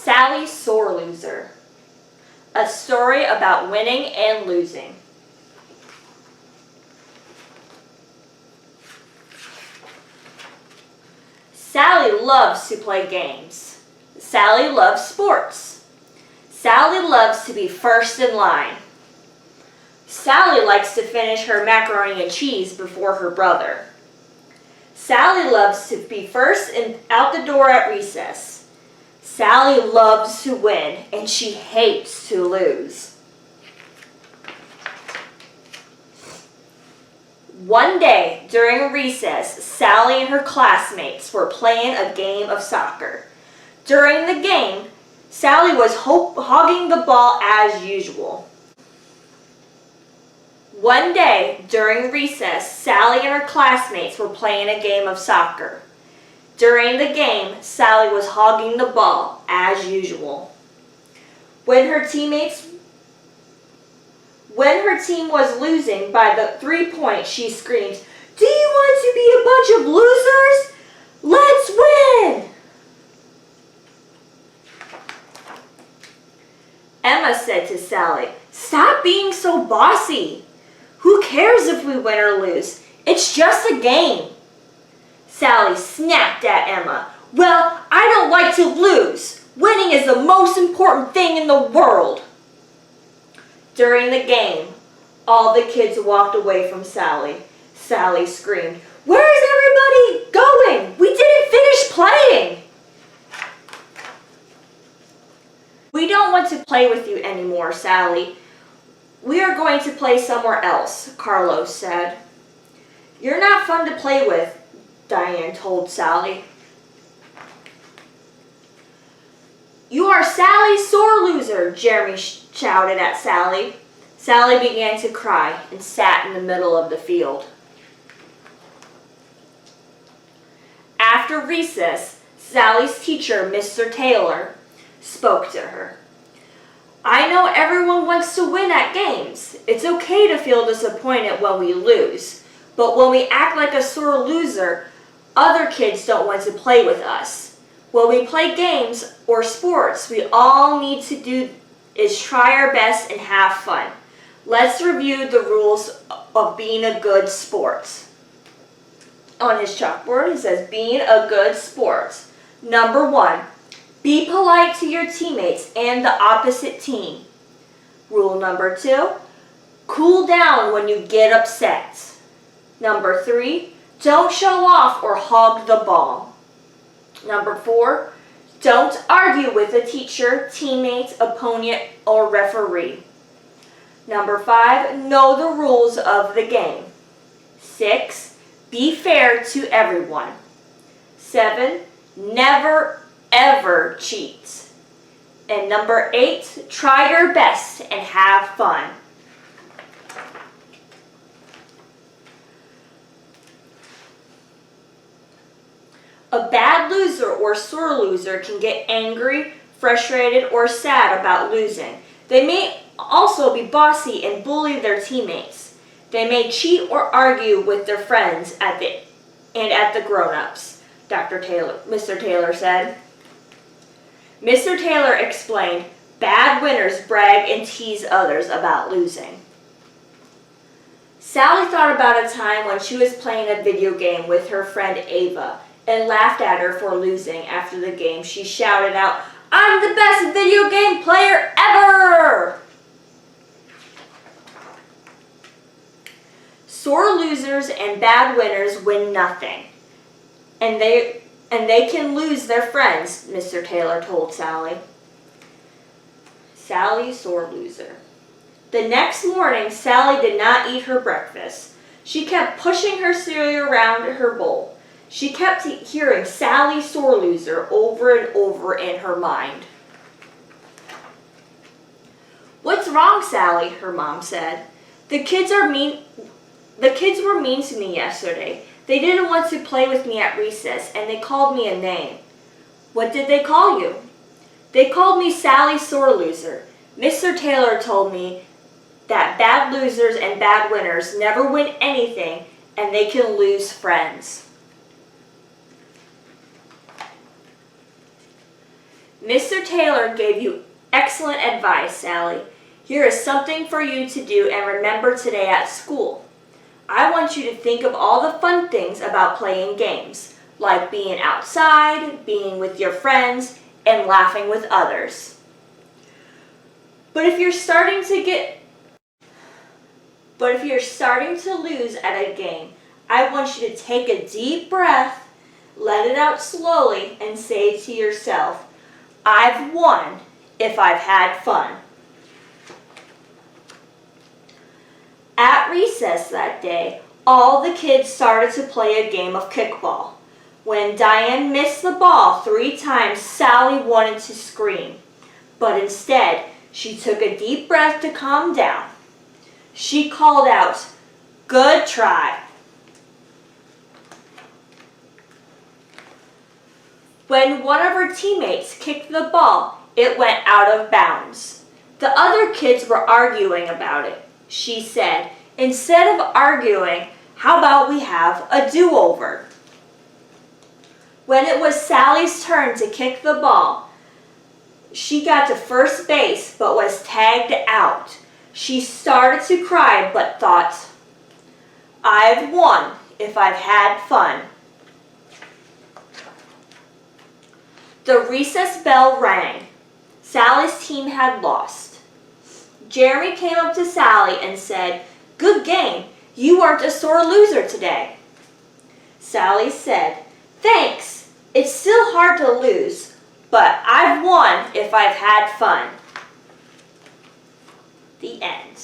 Sally Sore Loser. A story about winning and losing. Sally loves to play games. Sally loves sports. Sally loves to be first in line. Sally likes to finish her macaroni and cheese before her brother. Sally loves to be first and out the door at recess. Sally loves to win, and she hates to lose. One day during recess, Sally and her classmates were playing a game of soccer. During the game, Sally was hogging the ball as usual. One day during recess, Sally and her classmates were playing a game of soccer. During the game, Sally was hogging the ball as usual. When her team was losing by the 3 points, she screamed, "Do you want to be a bunch of losers? Let's win!" Emma said to Sally, "Stop being so bossy. Who cares if we win or lose? It's just a game." Sally snapped at Emma. "Well, I don't like to lose. Winning is the most important thing in the world." During the game, all the kids walked away from Sally. Sally screamed, "Where is everybody going? We didn't finish playing." "We don't want to play with you anymore, Sally. We are going to play somewhere else," Carlos said. "You're not fun to play with," Diane told Sally. "You are Sally Sore Loser," Jeremy shouted at Sally. Sally began to cry and sat in the middle of the field. After recess, Sally's teacher, Mr. Taylor, spoke to her. "I know everyone wants to win at games. It's okay to feel disappointed when we lose, but when we act like a sore loser, other kids don't want to play with us. When we play games or sports, we all need to do is try our best and have fun. Let's review the rules of being a good sport." On his chalkboard, it says, "Being a good sport. Number 1, be polite to your teammates and the opposite team. Rule number 2, cool down when you get upset. Number 3, don't show off or hog the ball. Number 4, don't argue with a teacher, teammate, opponent, or referee. Number 5, know the rules of the game. 6, be fair to everyone. 7, never ever cheat. And number 8, try your best and have fun." A bad loser or sore loser can get angry, frustrated, or sad about losing. They may also be bossy and bully their teammates. They may cheat or argue with their friends at the grown-ups, Mr. Taylor said. Mr. Taylor explained, "Bad winners brag and tease others about losing." Sally thought about a time when she was playing a video game with her friend Ava and laughed at her for losing. After the game, she shouted out, "I'm the best video game player ever!" Sore losers and bad winners win nothing, and they can lose their friends, Mr. Taylor told Sally. Sally Sore Loser. The next morning, Sally did not eat her breakfast. She kept pushing her cereal around her bowl. She kept hearing Sally Sore Loser over and over in her mind. "What's wrong, Sally?" her mom said. The kids were mean to me yesterday. They didn't want to play with me at recess, and they called me a name." "What did they call you?" "They called me Sally Sore Loser. Mr. Taylor told me that bad losers and bad winners never win anything, and they can lose friends." Mr. Taylor gave you excellent advice, Sally. Here is something for you to do and remember today at school. I want you to think of all the fun things about playing games, like being outside, being with your friends, and laughing with others. But if you're starting to lose at a game, I want you to take a deep breath, let it out slowly, and say to yourself, I've won if I've had fun. At recess that day, all the kids started to play a game of kickball. When Diane missed the ball 3 times, Sally wanted to scream. But instead, she took a deep breath to calm down. She called out, "Good try." When one of her teammates kicked the ball, it went out of bounds. The other kids were arguing about it. She said, "Instead of arguing, how about we have a do-over?" When it was Sally's turn to kick the ball, she got to first base but was tagged out. She started to cry but thought, I've won if I've had fun. The recess bell rang. Sally's team had lost. Jeremy came up to Sally and said, "Good game. You weren't a sore loser today." Sally said, "Thanks. It's still hard to lose, but I've won if I've had fun." The end.